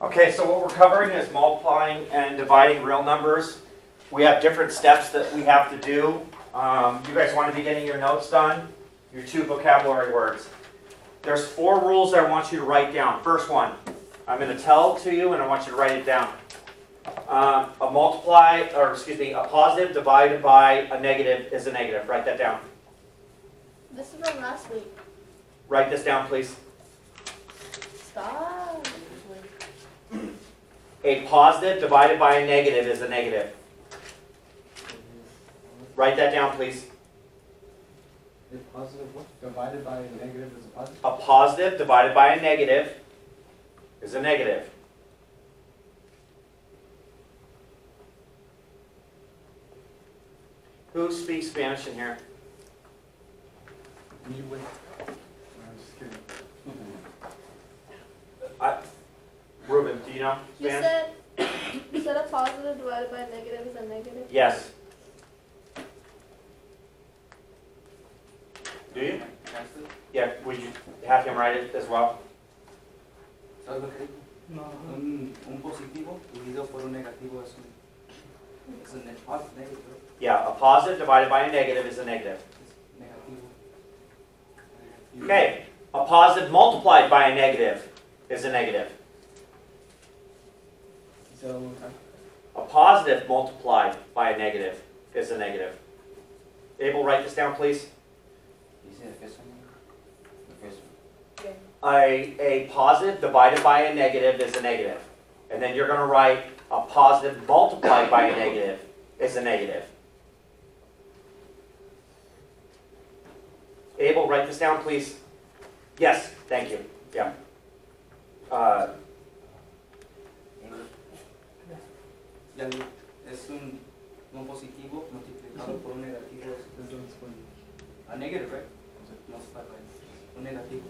Okay, so what we're covering is multiplying and dividing real numbers. We have different steps that we have to do. You guys want to be getting your notes done? Your 2 vocabulary words. There's 4 rules I want you to write down. First one, I'm going to tell it to you and I want you to write it down. A positive divided by a negative is a negative. Write that down. This is from last week. Write this down, please. Stop. A positive divided by a negative is a negative. Write that down, please. A positive what? Divided by a negative is a positive? A positive divided by a negative is a negative. Who speaks Spanish in here? You wait. I'm just kidding. Ruben, do you know Spanish? You said a positive divided by a negative is a negative? Yes. Do you? Yeah, would you have him write it as well? No. Un positivo dividido por un negativo es un negative. Yeah, a positive divided by a negative is a negative. Negativo. Okay, a positive multiplied by a negative is a negative. Say that one more time. A positive multiplied by a negative is a negative. Abel, write this down, please. Dice the first one. The first one. A positive divided by a negative is a negative. And then you're going to write a positive multiplied by a negative is a negative. Abel, write this down, please. Yes, thank you. Yeah. Es un positivo multiplicado por un negativo. A negative, right? Multiplied by un negativo.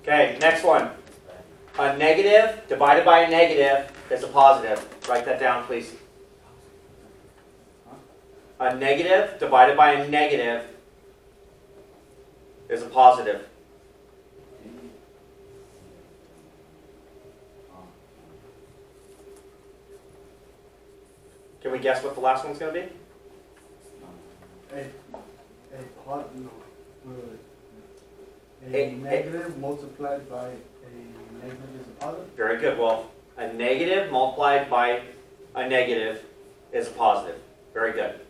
Okay, next one. A negative divided by a negative is a positive. Write that down, please. A negative divided by a negative is a positive. Can we guess what the last one's going to be? A negative multiplied by a negative is a positive? Very good. Well, a negative multiplied by a negative is a positive. Very good.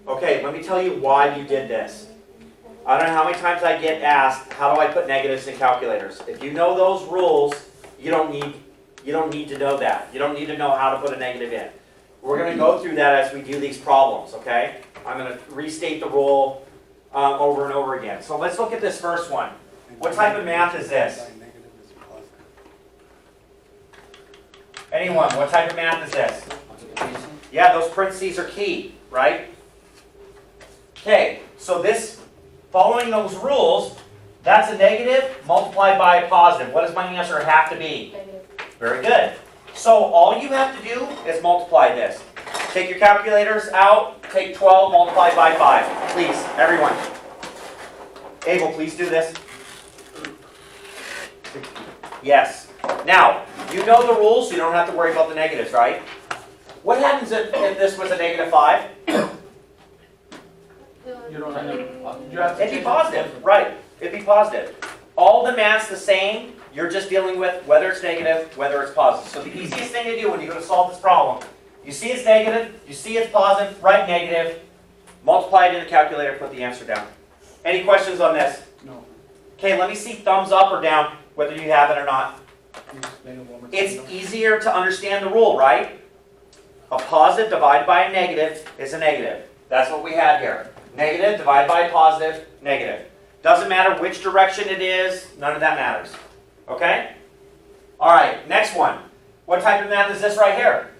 Okay, let me tell you why you did this. I don't know how many times I get asked, how do I put negatives in calculators? If you know those rules, you don't need to know that. You don't need to know how to put a negative in. We're going to go through that as we do these problems, okay? I'm going to restate the rule over and over again. So let's look at this first one. What type of math is this? Anyone, what type of math is this? Multiplication. Yeah, those parentheses are key, right? Okay, so this, following those rules, that's a negative multiplied by a positive. What does my answer have to be? Negative. Very good. So all you have to do is multiply this. Take your calculators out, take 12 multiplied by 5. Please, everyone. Abel, please do this. Yes. Now, you know the rules, so you don't have to worry about the negatives, right? What happens if this was a negative 5? You don't have to. It'd be positive, right? It'd be positive. All the math's the same. You're just dealing with whether it's negative, whether it's positive. So the easiest thing to do when you go to solve this problem, you see it's negative, you see it's positive, write negative, multiply it in the calculator, put the answer down. Any questions on this? No. Okay, let me see thumbs up or down, whether you have it or not. Can you explain it one more time? It's easier to understand the rule, right? A positive divided by a negative is a negative. That's what we had here. Negative divided by a positive, negative. Doesn't matter which direction it is, none of that matters. Okay? All right, next one. What type of math is this right here?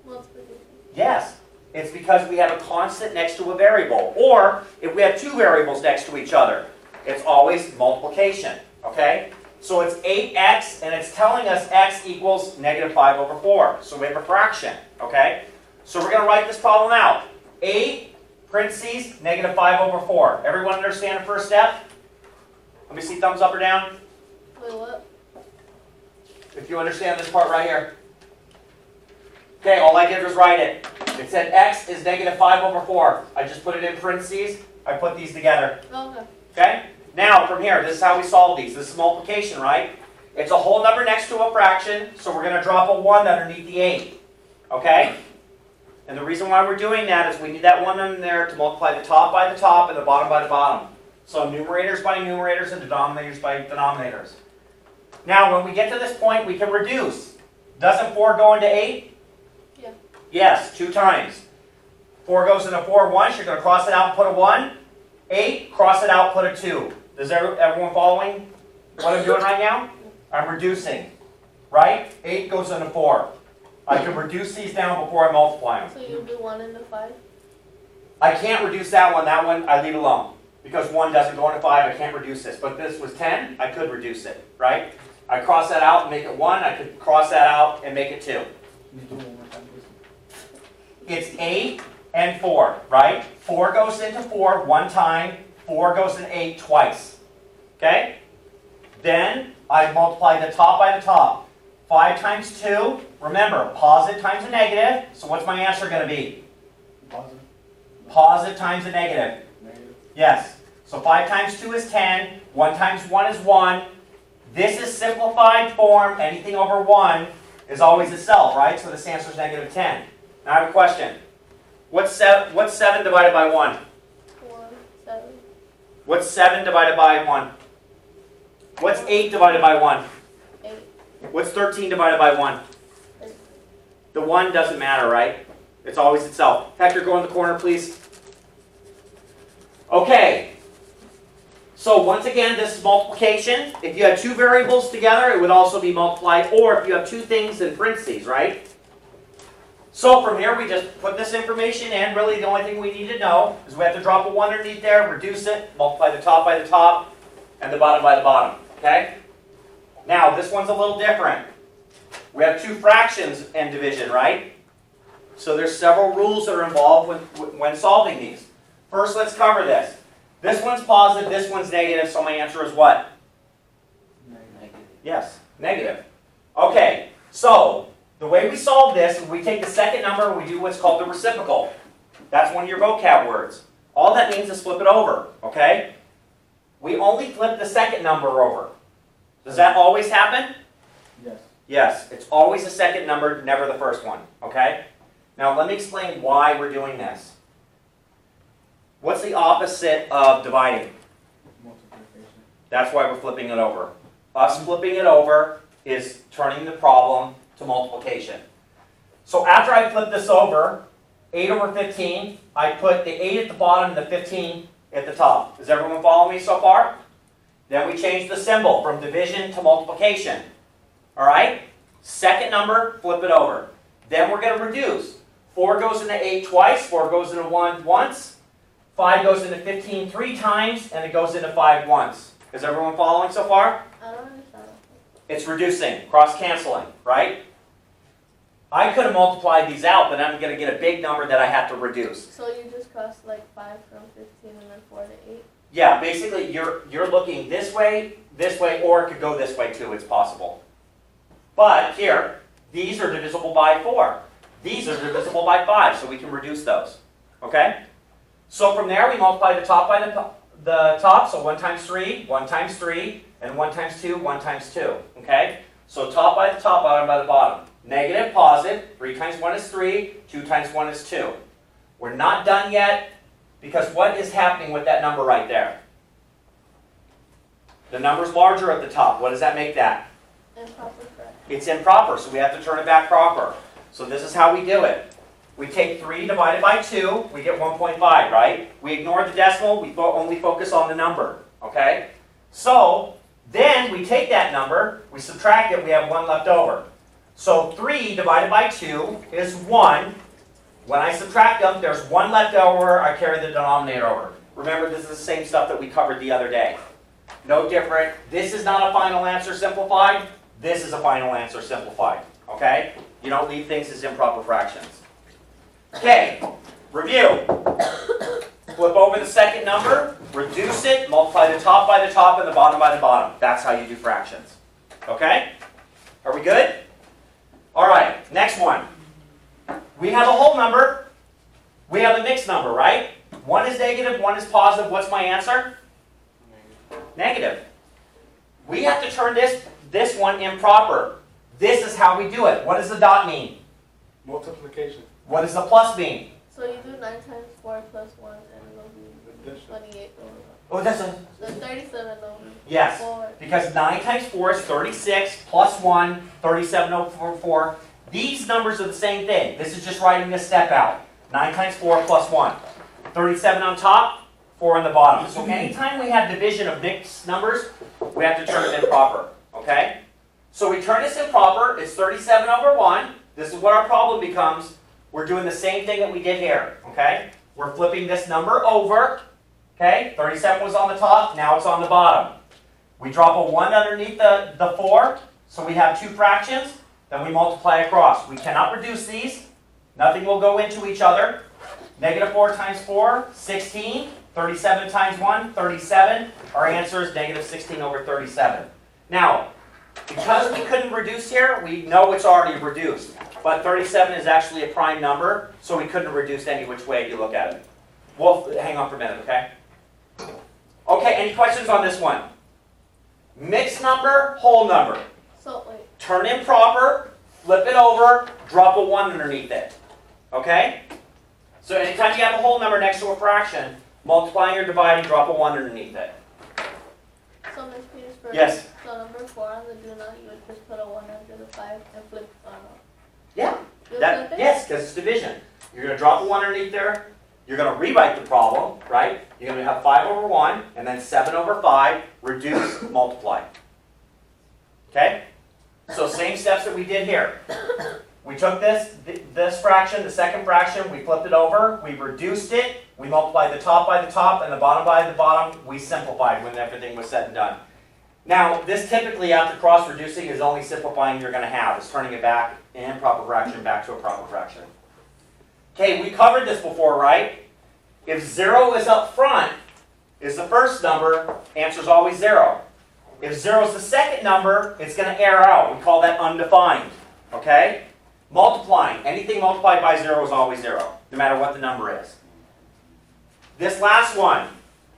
Multiplication. Yes, it's because we have a constant next to a variable. Or if we have 2 variables next to each other, it's always multiplication. Okay? So it's 8x, and it's telling us x equals negative 5 over 4. So we have a fraction. Okay? So we're going to write this problem out. 8, parentheses, negative 5 over 4. Everyone understand the first step? Let me see thumbs up or down. Wait, what? If you understand this part right here. Okay, all I did was write it. It said x is negative 5 over 4. I just put it in parentheses. I put these together. Okay. Okay? Now, from here, this is how we solve these. This is multiplication, right? It's a whole number next to a fraction, so we're going to drop a 1 underneath the 8. Okay? And the reason why we're doing that is we need that 1 in there to multiply the top by the top and the bottom by the bottom. So numerators by numerators and denominators by denominators. Now, when we get to this point, we can reduce. Doesn't 4 go into 8? Yeah. Yes, 2 times. 4 goes into 4 once. You're going to cross it out and put a 1. 8, cross it out, put a 2. Is everyone following what I'm doing right now? I'm reducing. Right? 8 goes into 4. I can reduce these down before I multiply them. So you do 1 into 5? I can't reduce that one. That one I leave alone. Because 1 doesn't go into 5, I can't reduce this. But this was 10, I could reduce it. Right? I cross that out and make it 1. I could cross that out and make it 2. Can you do one more time, please? It's 8 and 4, right? 4 goes into 4 one time. 4 goes into 8 twice. Okay? Then I multiply the top by the top. 5 times 2. Remember, positive times a negative. So what's my answer going to be? Positive, Positive times a negative. negative. Yes. So 5 times 2 is 10. 1 times 1 is 1. This is simplified form. Anything over 1 is always itself, right? So this answer is negative 10. Now I have a question. What's 7 divided by 1? 4, 7. What's 7 divided by 1? What's 8 divided by 1? 8. What's 13 divided by 1? The 1 doesn't matter, right? It's always itself. Hector, go in the corner, please. Okay. So once again, this is multiplication. If you had 2 variables together, it would also be multiplied. Or if you have 2 things in parentheses, right? So from here, we just put this information in. Really, the only thing we need to know is we have to drop a 1 underneath there, reduce it, multiply the top by the top, and the bottom by the bottom. Okay? Now, this one's a little different. We have 2 fractions in division, right? So there's several rules that are involved when solving these. First, let's cover this. This one's positive, this one's negative, so my answer is what? Negative. Yes, negative. Okay, so the way we solve this is we take the second number and we do what's called the reciprocal. That's one of your vocab words. All that means is flip it over, okay? We only flip the second number over. Does that always happen? Yes. Yes, it's always the second number, never the first one, okay? Now let me explain why we're doing this. What's the opposite of dividing? Multiplication. That's why we're flipping it over. Us flipping it over is turning the problem to multiplication. So after I flip this over, 8 over 15, I put the 8 at the bottom and the 15 at the top. Does everyone follow me so far? Then we change the symbol from division to multiplication. All right? Second number, flip it over. Then we're going to reduce. 4 goes into 8 twice, 4 goes into 1 once, 5 goes into 15 3 times, and it goes into 5 once. Is everyone following so far? I don't understand. It's reducing, cross-canceling, right? I could have multiplied these out, but I'm going to get a big number that I have to reduce. So you just cross like 5 from 15 and then 4 to 8? Yeah, basically you're looking this way, or it could go this way too, it's possible. But here, these are divisible by 4. These are divisible by 5, so we can reduce those. Okay? So from there, we multiply the top by the top, so 1 times 3, 1 times 3, and 1 times 2, 1 times 2. Okay? So top by the top, bottom by the bottom. Negative, positive, 3 times 1 is 3, 2 times 1 is 2. We're not done yet, because what is happening with that number right there? The number's larger at the top. What does that make that? Improper fraction. It's improper, so we have to turn it back proper. So this is how we do it. We take 3 divided by 2, we get 1.5, right? We ignore the decimal, we only focus on the number, okay? So, then we take that number, we subtract it, we have 1 left over. So 3 divided by 2 is 1. When I subtract them, there's 1 left over, I carry the denominator over. Remember, this is the same stuff that we covered the other day. No different. This is not a final answer simplified. This is a final answer simplified, okay? You don't leave things as improper fractions. Okay, review. number, reduce it, multiply the top by the top and the bottom by the bottom. That's how you do fractions. Okay? Are we good? All right, next one. We have a whole number. We have a mixed number, right? One is negative, one is positive. What's my answer? Negative. We have to turn this one improper. This is how we do it. What does the dot mean? Multiplication. What does the plus mean? So you do 9 times 4 plus 1 and it'll be 28 over. Oh, that's a... So 37 over Yes. 4. Because 9 times 4 is 36, plus 1, 37 over 4. These numbers are the same thing. This is just writing this step out. 9 times 4 plus 1. 37 on top, 4 on the bottom. So anytime we have division of mixed numbers, we have to turn it improper. Okay? So we turn this improper. It's 37 over 1. This is what our problem becomes. We're doing the same thing that we did here. Okay? We're flipping this number over. Okay? 37 was on the top. Now it's on the bottom. We drop a 1 underneath the 4. So we have two fractions. Then we multiply across. We cannot reduce these. Nothing will go into each other. Negative 4 times 4, 16. 37 times 1, 37. Our answer is negative 16 over 37. Now, because we couldn't reduce here, we know it's already reduced. But 37 is actually a prime number, so we couldn't have reduced any which way you look at it. Well, hang on for a minute, okay? Okay, any questions on this one? Mixed number, whole number. So wait. Turn improper, flip it over, drop a 1 underneath it. Okay? So anytime you have a whole number next to a fraction, multiplying or dividing, drop a 1 underneath it. So Ms. Petersburg. Yes. So number 4 on the do not, you would just put a 1 under the 5 and flip. Yeah. You flip it? Yes, because it's division. You're going to drop a 1 underneath there. You're going to rewrite the problem, right? You're going to have 5 over 1, and then 7 over 5, reduce, multiply. Okay? So same steps that we did here. We took this fraction, the second fraction, we flipped it over, we reduced it, we multiplied the top by the top and the bottom by the bottom, we simplified when everything was said and done. Now, this typically after cross reducing is only simplifying you're going to have. It's turning it back, an improper fraction back to a proper fraction. Okay, we covered this before, right? If 0 is up front, is the first number, answer is always 0. If 0 is the second number, it's going to error out. We call that undefined. Okay? Multiplying. Anything multiplied by 0 is always 0, no matter what the number is. This last one.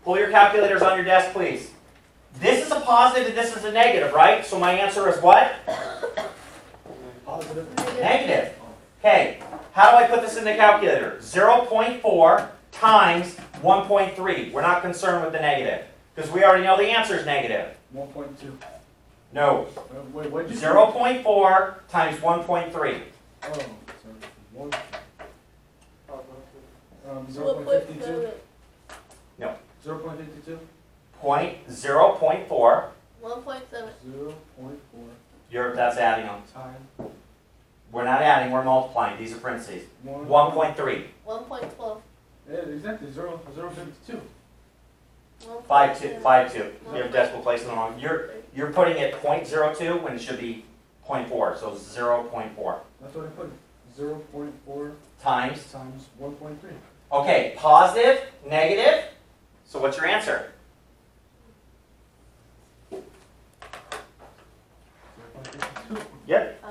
Pull your calculators on your desk, please. This is a positive and this is a negative, right? So my answer is what? Positive. Negative. Okay. How do I put this in the calculator? 0.4 times 1.3. We're not concerned with the negative, because we already know the answer is negative. 1.2. No. Wait, what did you say? 0.4 times 1.3. Oh, sorry. 1. We'll put 0.52. No. 0.52. 0.4. 1.7. 0.4 That's adding on. times We're not adding, we're multiplying. These are parentheses. 1. 1.3. 1.12. Yeah, exactly. 0.52. 5.2. You have decimal place in the wrong. You're putting it 0.02 when it should be 0.4. So 0.4 That's what I put. 0.4 times. times 1.3. Okay, positive, negative. So what's your answer? 0.52. Yep.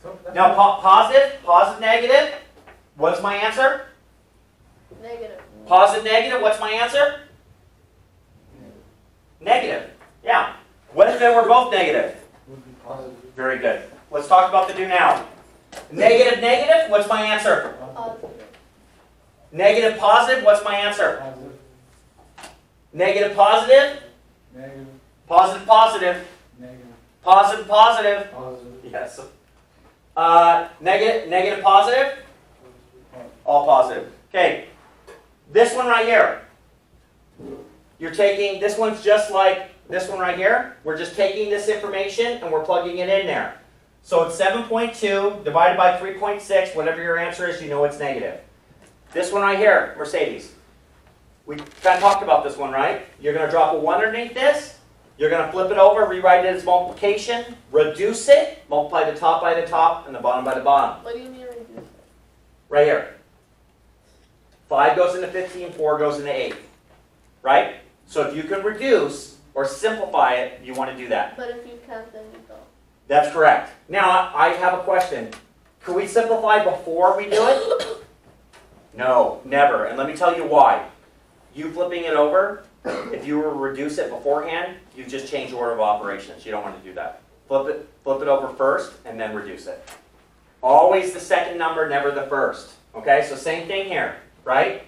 So Now positive, negative. What's my answer? Negative. Positive, negative. What's my answer? Negative. Yeah. What if they were both negative? would be positive. Very good. Let's talk about the do now. Negative, negative. What's my answer? Positive. Negative, positive. What's my answer? Positive. Negative, positive. Negative. Positive, positive. Negative. Positive, positive. Positive. Yes. Negative, negative, positive. All positive. Okay. This one right here. You're taking, this one's just like this one right here. We're just taking this information and we're plugging it in there. So it's 7.2 divided by 3.6. Whatever your answer is, you know it's negative. This one right here, Mercedes. We kind of talked about this one, right? You're going to drop a 1 underneath this. You're going to flip it over, rewrite it as multiplication, reduce it, multiply the top by the top and the bottom by the bottom. What do you mean reduce it? Right here. 5 goes into 15, 4 goes into 8. right? So if you can reduce or simplify it, you want to do that. But if you can't, then you don't. That's correct. Now, I have a question. Can we simplify before we do it? No, never. And let me tell you why. You flipping it over, if you were to reduce it beforehand, you just change order of operations. You don't want to do that. Flip it over first, and then reduce it. Always the second number, never the first. Okay, so same thing here, right?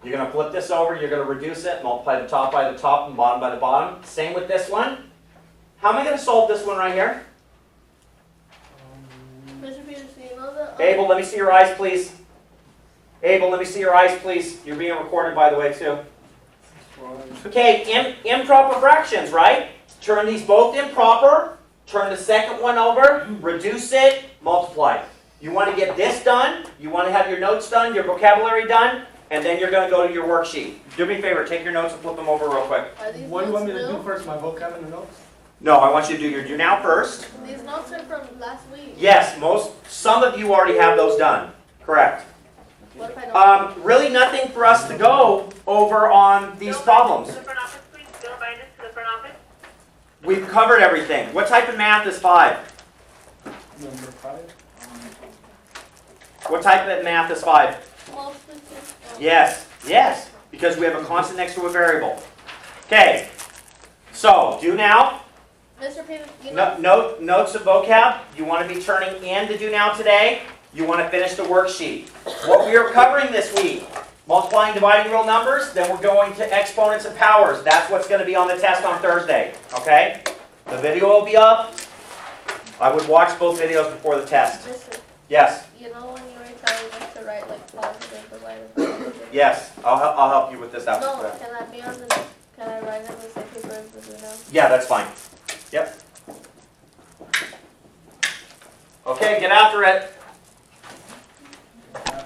You're going to flip this over, you're going to reduce it, multiply the top by the top and bottom by the bottom. Same with this one. How am I going to solve this one right here? Mr. Peters, do you know the... Abel, let me see your eyes, please. Abel, let me see your eyes, please. You're being recorded, by the way, too. Okay, improper fractions, right? Turn these both improper. Turn the second one over. Reduce it. Multiply. You want to get this done. You want to have your notes done, your vocabulary done, and then you're going to go to your worksheet. Do me a favor. Take your notes and flip them over real quick. Are these What do you want me notes to do new? first, my vocab and the notes? No, I want you to do your do now first. These notes are from last week. Yes, some of you already have those done. Correct. What if I don't? Really nothing for us to go over on these problems. To the front office, please. Bill Bynus to the front office. We've covered everything. What type of math is 5? Number 5. What type of math is 5? Multiplication. Yes, yes, because we have a constant next to a variable. Okay, so do now. Mr. Peters, you know... Notes of vocab, you want to be turning in to do now today. You want to finish the worksheet. What we are covering this week, multiplying, dividing real numbers, then we're going to exponents and powers. That's what's going to be on the test on Thursday, okay? The video will be up. I would watch both videos before the test. Mr. Yes, You know when you were telling us to write like positive or negative? yes, I'll help you with this after No, that. can that be on the... Can I write it on the same paper as the do now? Yeah, that's fine. Yep. Okay, get after it.